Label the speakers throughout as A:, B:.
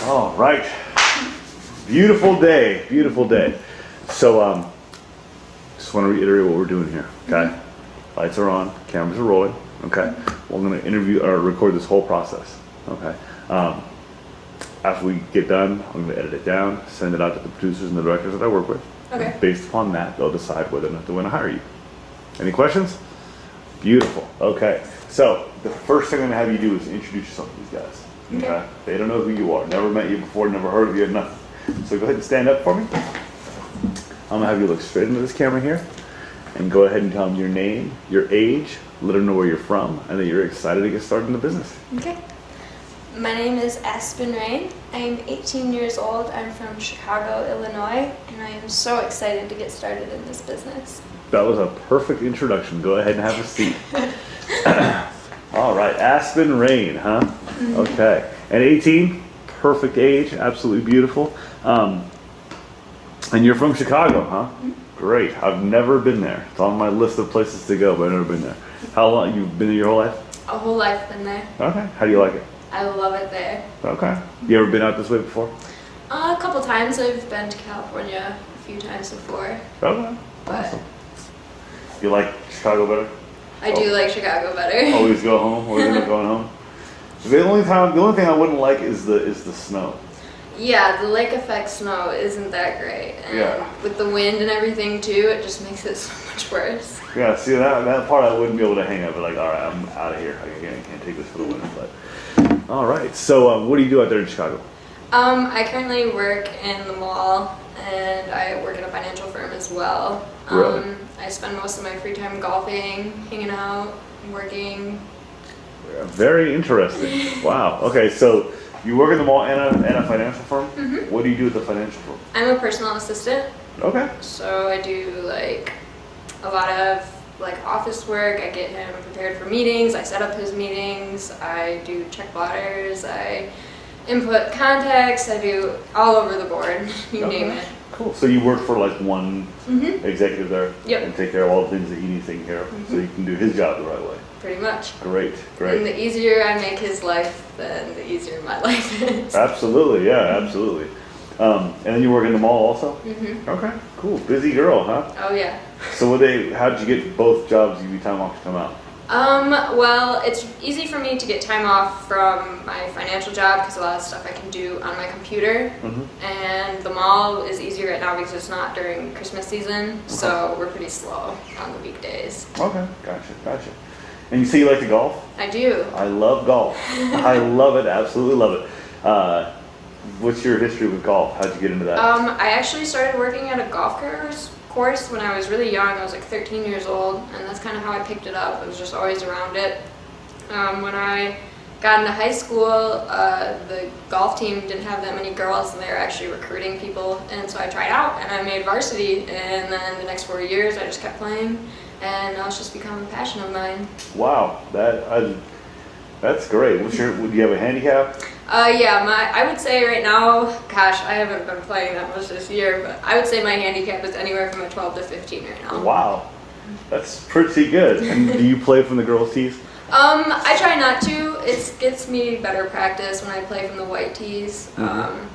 A: All right. Beautiful day. Beautiful day. So, just want to reiterate what we're doing here. Okay. Lights are on. Cameras are rolling. Okay. We're going to interview or record this whole process. Okay. After we get done, I'm going to edit it down, send it out to the producers and the directors that I work with.
B: Okay.
A: Based upon that, they'll decide whether or not they want to hire you. Any questions? Beautiful. Okay. So the first thing I'm going to have you do is introduce yourself to these guys. Okay. They don't know who you are. Never met you before. Never heard of you. Nothing. So go ahead and stand up for me. I'm going to have you look straight into this camera here and go ahead and tell them your name, your age, let them know where you're from, and that you're excited to get started in the business.
B: Okay. My name is Aspen Rain. I am 18 years old. I'm from Chicago, Illinois, and I am so excited to get started in this business.
A: That was a perfect introduction. Go ahead and have a seat. All right, Aspen Rain, huh? Mm-hmm. Okay. And 18, perfect age, absolutely beautiful. And you're from Chicago, huh? Mm-hmm. Great. I've never been there. It's on my list of places to go, but I've never been there. How long? You've been there your whole life?
B: A whole life been there.
A: Okay. How do you like it?
B: I love it there.
A: Okay. You ever been out this way before?
B: A couple times. I've been to California a few times before.
A: Okay.
B: But
A: awesome. You like Chicago better?
B: I do like Chicago better.
A: Always go home. Always end up going home. The only thing I wouldn't like is the snow.
B: Yeah, the lake effect snow isn't that great. And with the wind and everything too, it just makes it so much worse.
A: Yeah, see that part I wouldn't be able to hang up. But like, all right, I'm out of here. I can't take this for the winter. But all right. So what do you do out there in Chicago?
B: I currently work in the mall, and I work at a financial firm as well.
A: Really?
B: I spend most of my free time golfing, hanging out, working.
A: Very interesting. Wow. Okay, so you work in the mall and a financial firm? Mm-hmm. What do you do at the financial firm?
B: I'm a personal assistant.
A: Okay.
B: So I do like a lot of like office work. I get him prepared for meetings. I set up his meetings. I do check blotters. I input contacts. I do all over the board. You name it.
A: Cool. So you work for like one executive there?
B: Yep.
A: And take care of all the things that he needs taken care of so you can do his job the right way?
B: Pretty much.
A: Great, great.
B: And the easier I make his life, then the easier my life is.
A: Absolutely, yeah, absolutely. And then you work in the mall also?
B: Mm-hmm.
A: Okay, cool. Busy girl, huh?
B: Oh, yeah.
A: So how did you get both jobs? You time off to come out?
B: Well, it's easy for me to get time off from my financial job because a lot of stuff I can do on my computer. Mm-hmm. And the mall is easier right now because it's not during Christmas season, okay. So we're pretty slow on the weekdays.
A: Okay, gotcha. And you say you like to golf?
B: I do.
A: I love golf. I love it, absolutely love it. What's your history with golf? How'd you get into that?
B: I actually started working at a golf course when I was really young. I was like 13 years old, and that's kind of how I picked it up. I was just always around it. When I got into high school, the golf team didn't have that many girls, and they were actually recruiting people, and so I tried out, and I made varsity, and then the next 4 years I just kept playing, and now it's just become a passion of mine.
A: Wow, that's great. Do you have a handicap?
B: Yeah, I would say right now, gosh, I haven't been playing that much this year, but I would say my handicap is anywhere from a 12 to 15 right now.
A: Wow, that's pretty good. And do you play from the girls' tees?
B: I try not to. It gets me better practice when I play from the white tees. Mm-hmm.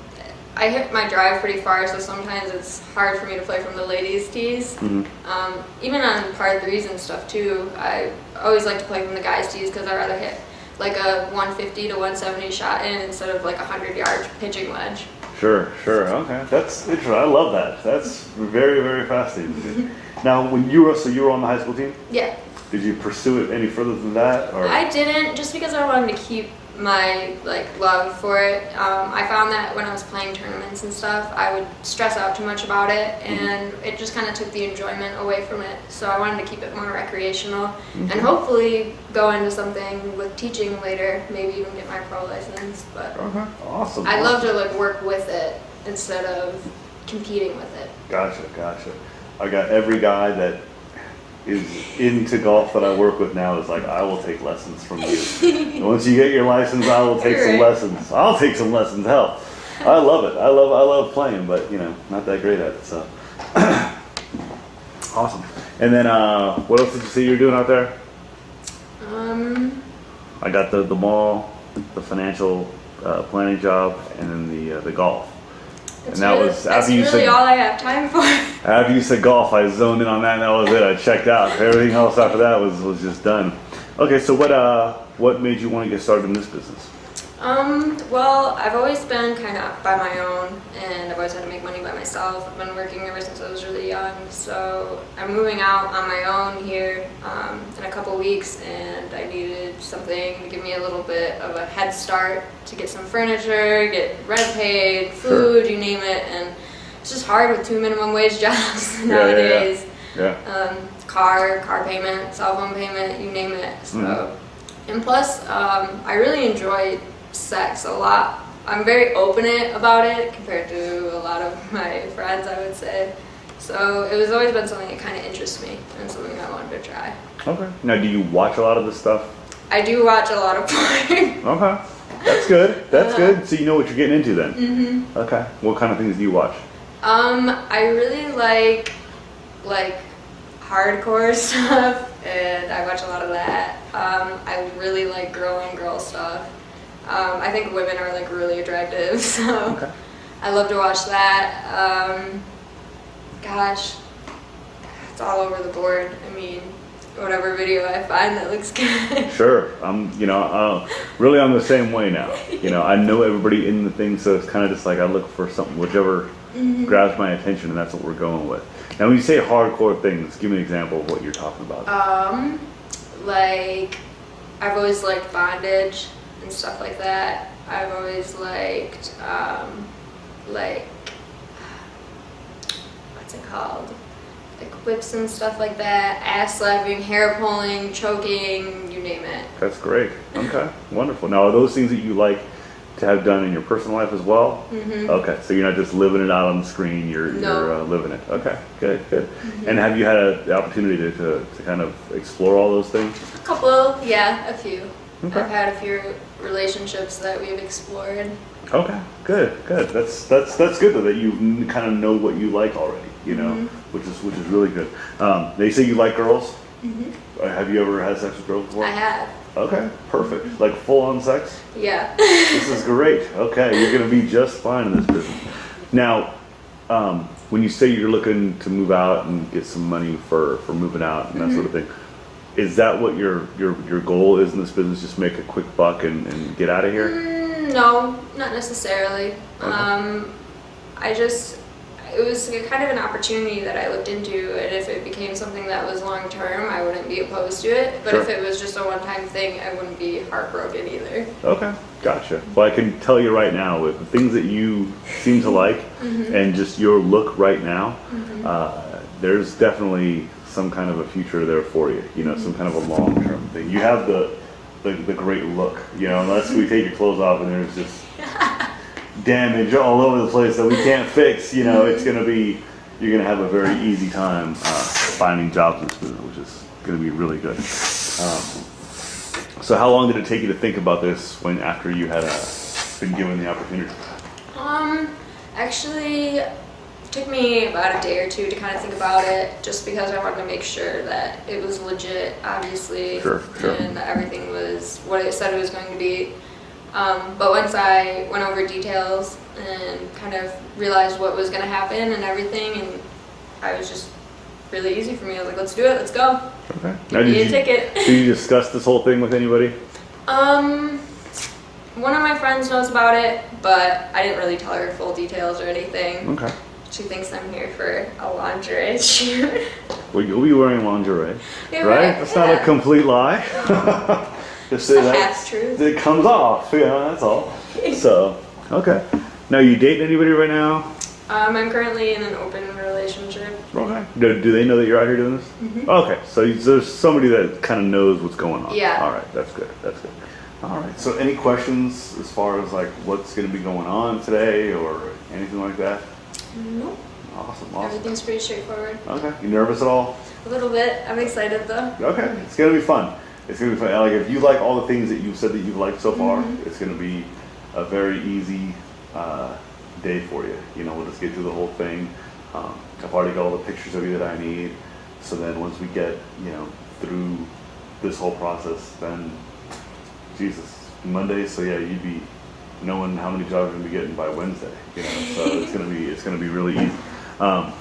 B: I hit my drive pretty far, so sometimes it's hard for me to play from the ladies' tees. Mm-hmm. Even on par threes and stuff too, I always like to play from the guys' tees because I'd rather hit like a 150 to 170 shot in instead of like a 100-yard pitching wedge.
A: Sure. Okay, that's interesting. I love that. That's very, very fascinating. Now, when you were on the high school team? Yeah. Did you pursue it any further than that? Or?
B: I didn't, just because I wanted to keep my love for it. I found that when I was playing tournaments and stuff, I would stress out too much about it, and it just kind of took the enjoyment away from it. So I wanted to keep it more recreational, and hopefully go into something with teaching later, maybe even get my pro license. But
A: awesome.
B: I'd love to work with it instead of competing with it.
A: Gotcha. I got every guy that is into golf that I work with now is like, I will take lessons from you. And once you get your license, I will take some lessons. I'll take some lessons. Hell, I love it. I love playing, but not that great at it. So awesome. And then what else did you say you were doing out there? I got the mall, the financial planning job, and then the golf.
B: That's
A: And that
B: really,
A: was
B: that's
A: after you
B: really
A: said
B: all I have time for.
A: after you said golf, I zoned in on that, and that was it. I checked out. Everything else after that was just done. Okay, so what made you want to get started in this business?
B: Well, I've always been kind of by my own, and I've always had to make money by myself. I've been working ever since I was really young, so I'm moving out on my own here in a couple weeks, and I needed something to give me a little bit of a head start to get some furniture, get rent paid, food, you name it, and it's just hard with 2 minimum wage jobs nowadays.
A: Yeah.
B: Car payment, cell phone payment, you name it. So, and plus, I really enjoy sex a lot. I'm very open about it compared to a lot of my friends, I would say. So it was always been something that kind of interests me and something I wanted to try.
A: Okay. Now, do you watch a lot of this stuff?
B: I do watch a lot of porn.
A: Okay. That's good. That's good. So you know what you're getting into then. Mm-hmm. Okay. What kind of things do you watch?
B: I really like hardcore stuff, and I watch a lot of that. I really like girl on girl stuff. I think women are like really attractive, so
A: Okay.
B: I love to watch that. Gosh, it's all over the board. I mean, whatever video I find that looks good.
A: Sure. I'm really I'm the same way now. I know everybody in the thing, so it's kind of just like I look for something, whichever grabs my attention, and that's what we're going with. Now, when you say hardcore things, give me an example of what you're talking about.
B: Like I've always liked bondage and stuff like that. I've always liked what's it called? Like whips and stuff like that, ass slapping, hair pulling, choking, you name it.
A: That's great. Okay, wonderful. Now, are those things that you like to have done in your personal life as well?
B: Mm-hmm.
A: Okay, so you're not just living it out on the screen, you're living it. Okay, good. And have you had the opportunity to kind of explore all those things?
B: A couple, a few.
A: Okay.
B: I've had a few relationships that we've explored.
A: Okay, good. That's good though, that you kind of know what you like already, which is really good. They say you like girls. Mm-hmm. Have you ever had sex with girls before?
B: I have.
A: Okay, perfect. Like full on sex?
B: Yeah.
A: This is great. Okay, you're gonna be just fine in this business. Now, when you say you're looking to move out and get some money for moving out and that sort of thing, is that what your goal is in this business? Just make a quick buck and get out of here?
B: No, not necessarily.
A: Okay.
B: It was kind of an opportunity that I looked into, and if it became something that was long term, I wouldn't be opposed to it. But
A: Sure.
B: if it was just a one-time thing, I wouldn't be heartbroken either.
A: Okay, gotcha. Well, I can tell you right now, with the things that you seem to like and just your look right now, there's definitely some kind of a future there for you. Some kind of a long-term thing. You have the great look. Unless we take your clothes off and there's just damage all over the place that we can't fix. It's gonna be, you're gonna have a very easy time finding jobs in this business, which is gonna be really good. So how long did it take you to think about this after you had been given the opportunity?
B: Actually, it took me about a day or two to kind of think about it, just because I wanted to make sure that it was legit, obviously,
A: Sure.
B: and that everything was what it said it was going to be. But once I went over details and kind of realized what was going to happen and everything, and I was just really easy for me. I was like, let's do it, let's go.
A: Okay.
B: Give me a ticket.
A: Did you discuss this whole thing with anybody?
B: One of my friends knows about it, but I didn't really tell her full details or anything.
A: Okay.
B: She thinks I'm here for a lingerie shoot.
A: Well, you'll be wearing lingerie,
B: Yeah,
A: right? That's not a complete lie. Just say
B: It's a
A: that
B: half truth.
A: it comes off. That's all. So, okay. Now, you dating anybody right now?
B: I'm currently in an open relationship.
A: Okay. Do they know that you're out here doing this? Okay. So there's somebody that kind of knows what's going on.
B: Yeah.
A: All right. That's good. All right. So any questions as far as like what's going to be going on today or anything like that?
B: Nope.
A: Awesome.
B: Everything's pretty straightforward.
A: Okay. You nervous at all?
B: A little bit. I'm excited though.
A: Okay. It's going to be fun. Like if you like all the things that you've said that you've liked so far, it's going to be a very easy day for you. We'll just get through the whole thing. I've already got all the pictures of you that I need. So then once we get, through this whole process, then Jesus, Monday. So yeah, you'd be knowing how many jobs you're gonna be getting by Wednesday. You know, so it's gonna be really easy. How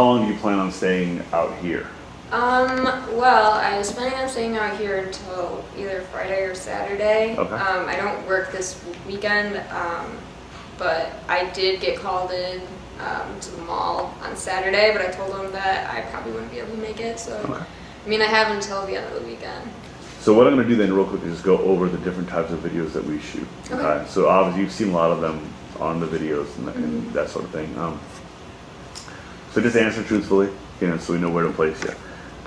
A: long do you plan on staying out here?
B: Well, I was planning on staying out here until either Friday or Saturday.
A: Okay.
B: I don't work this weekend, but I did get called in to the mall on Saturday, but I told them that I probably wouldn't be able to make it, so
A: Okay.
B: I mean, I have until the end of the weekend.
A: So what I'm going to do then real quick is just go over the different types of videos that we shoot.
B: Okay.
A: So obviously you've seen a lot of them on the videos and that sort of thing. So just answer truthfully, you know, so we know where to place you.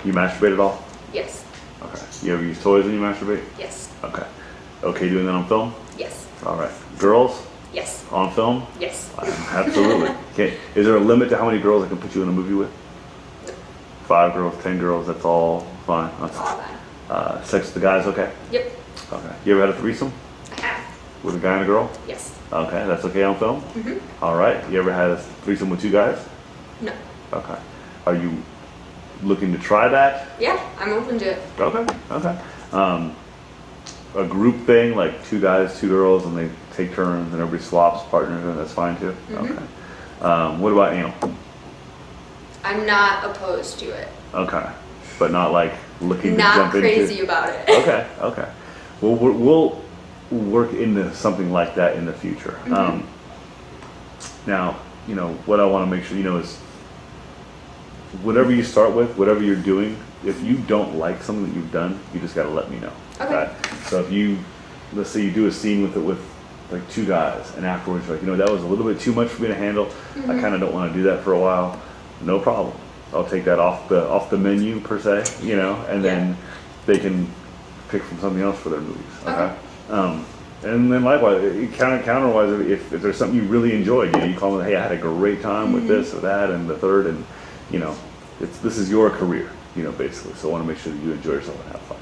A: You masturbate at all?
B: Yes.
A: Okay. You ever use toys when you masturbate?
B: Yes.
A: Okay. Okay doing that on film?
B: Yes.
A: All right. Girls
B: Yes.
A: on film?
B: Yes.
A: Absolutely. Okay. Is there a limit to how many girls I can put you in a movie with? 5 girls, 10 girls, that's all fine.
B: That's all fine.
A: Sex with the guys, okay?
B: Yep.
A: Okay. You ever had a threesome
B: I have.
A: with a guy and a girl?
B: Yes.
A: Okay, that's okay on film?
B: Mm-hmm.
A: All right. You ever had a threesome with 2 guys?
B: No.
A: Okay. Are you looking to try that?
B: Yeah, I'm open to it.
A: Okay, okay. A group thing, like 2 guys, 2 girls, and they take turns and everybody swaps partners, and that's fine too?
B: Mhm.
A: Okay. What about anal?
B: I'm not opposed to it.
A: Okay. But not like looking to
B: Not
A: jump
B: crazy
A: into?
B: about it.
A: Okay, okay. Well, we'll work into something like that in the future.
B: Mhm.
A: Now, you know, what I want to make sure you know is whatever you start with, whatever you're doing, if you don't like something that you've done, you just got to let me know.
B: Okay.
A: So if you, let's say you do a scene with like 2 guys, and afterwards you're like, you know, that was a little bit too much for me to handle. I kind of don't want to do that for a while. No problem. I'll take that off the menu per se, you know, and then they can pick from something else for their movies. Okay. And then likewise, counterwise, if there's something you really enjoyed, you know, you call them, hey, I had a great time with this or that and the third, and you know, this is your career, you know, basically. So I want to make sure that you enjoy yourself and have fun.